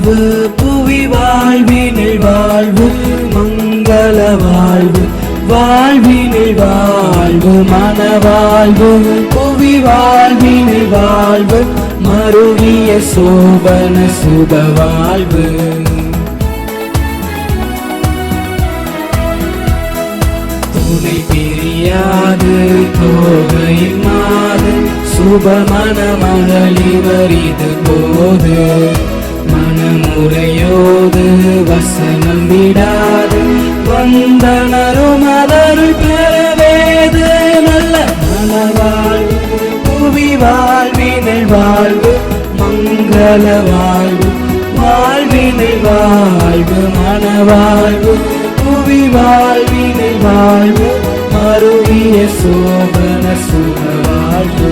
வாழ்வு, புவி வாழ்வினில் வாழ்வு, மங்கள வாழ்வு, வாழ்வினில் வாழ்வு, மனவாழ்வு, புவி வாழ்வினில் வாழ்வு, மருவிய சோபன சுக வாழ்வு. துணை பிரியாது தோகையின் மாது, சுபமன மகளிர் இது போது, மனமுறையோது வசனம் விடாது, வந்தனரும் அதருள் பெறவேது. நல்ல மனவாழ்வு, புவி வாழ்வினில் வாழ்வு, மங்கள வாழ்வு, வாழ்வினில் வாழ்வு, மனவாழ்வு, புவி வாழ்வினில் வாழ்வு, மருவிய சோபன சுக வாழ்வு.